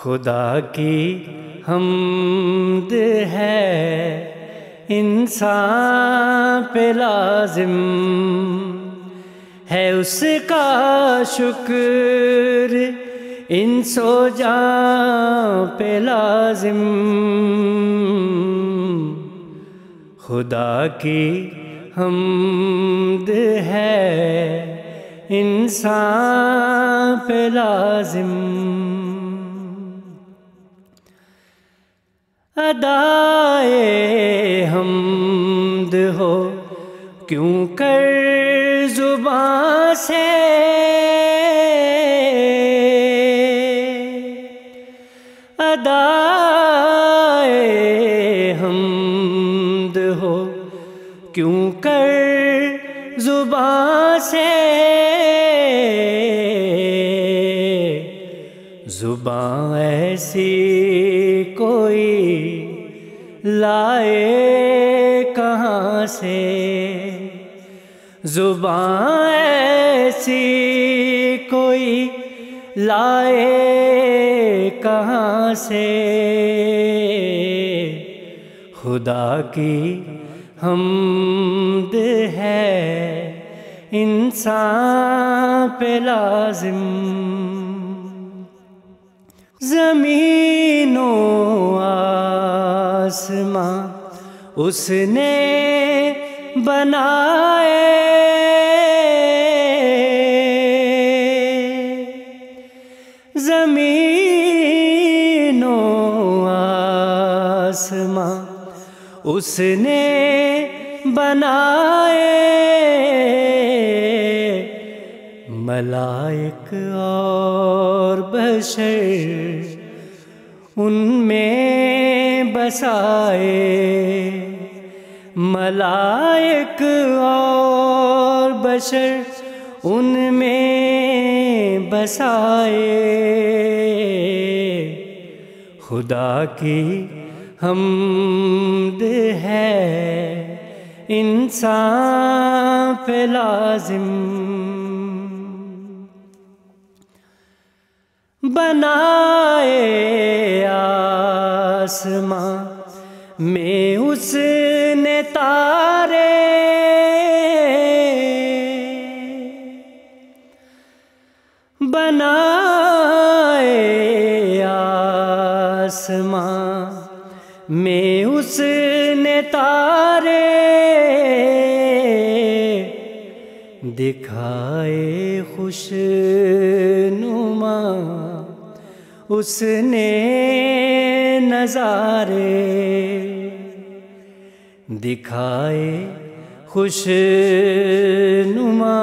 خدا کی حمد ہے انسان پہ لازم، ہے اس کا شکر انس و جاں پہ لازم۔ خدا کی حمد ہے انسان پہ لازم، ادائے حمد ہو کیوں کر زباں سے، ادائے حمد ہو کیوں کر زباں سے، زباں ایسی کوئی لائے کہاں سے، زباں ایسی کوئی لائے کہاں سے۔ خدا کی حمد ہے انسان پہ لازم، زمین و آسماں اس نے بنائے، زمین و آسماں اس نے بنائے، ملائک اور بشر ان میں بسائے، ملائک اور بشر ان میں بسائے۔ خدا کی حمد ہے انسان پہ لازم، بنائے آسماں میں اس نے تارے، بنائے آسماں میں اس نے تارے، دکھائے خوش نما اس نے نظارے، دکھائے خوش نما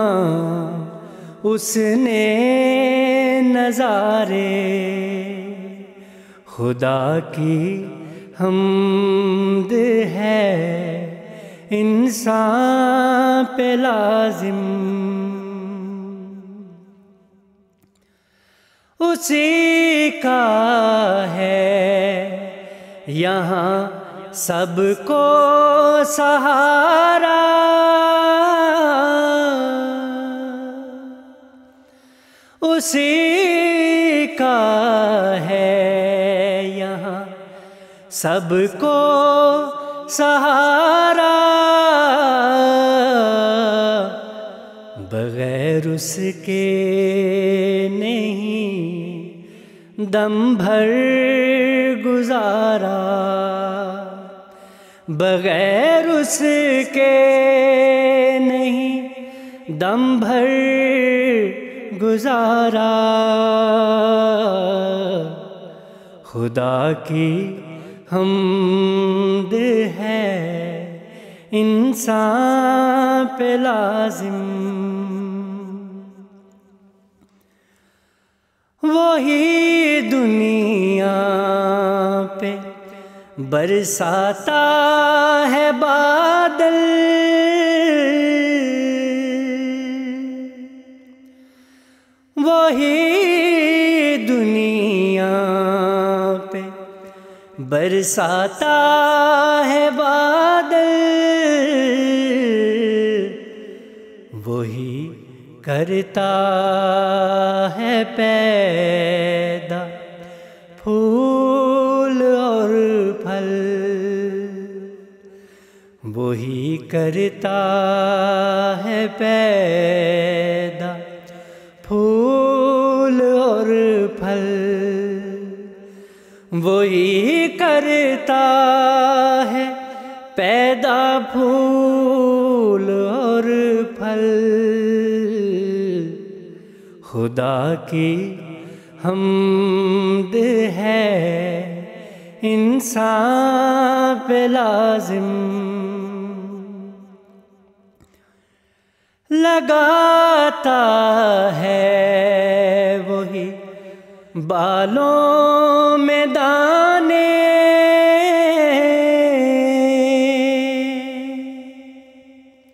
اس نے نظارے۔ خدا کی حمد ہے انسان پہ لازم، اسی کا ہے یہاں سب کو سہارا، اسی کا ہے یہاں سب کو سہارا، بغیر اس کے نہیں دم بھر گزارا، بغیر اس کے نہیں دم بھر گزارا۔ خدا کی حمد ہے انسان پہ لازم، وہی دنیا پہ برساتا ہے بادل، وہی دنیا پہ برساتا ہے بادل، وہی کرتا ہے پیدا پھول اور پھل وہی کرتا ہے پیدا، پھول اور پھل وہی کرتا ہے پیدا، پھول اور پھل۔ خدا کی حمد ہے انسان پہ لازم، لگاتا ہے وہی بالوں میں دانے،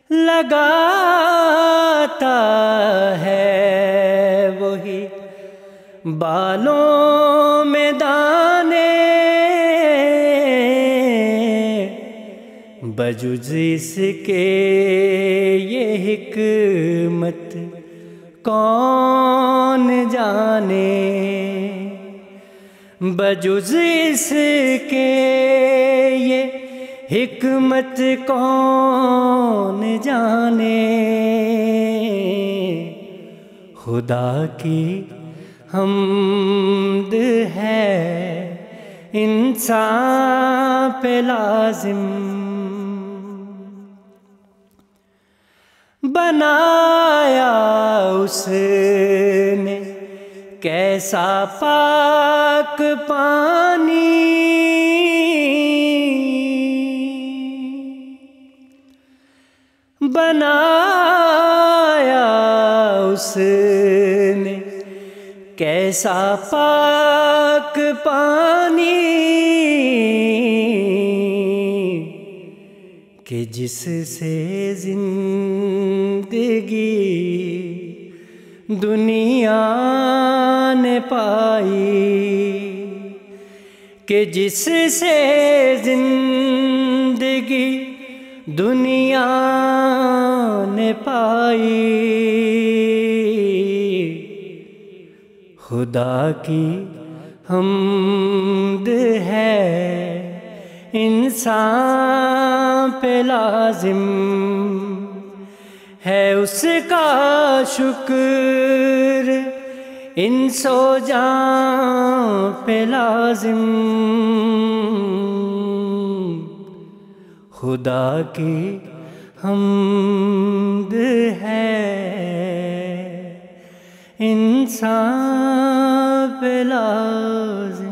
لگاتا ہے وہی بالوں میں دانے، بجز اس کے یہ حکمت کون جانے، بجز اس کے یہ حکمت کون جانے۔ خدا کی حمد ہے انسان پہ لازم، بنایا اس نے کیسا پاک پانی، بنایا اس نے کیسا پاک پانی، کہ جس سے زندگی دنیا نے پائی، کہ جس سے زندگی دنیا نے پائی۔ خدا کی حمد ہے انسان پہ لازم، ہے اس کا شکر انس و جاں پہ لازم۔ خدا کی حمد ہے انسان پہ لازم۔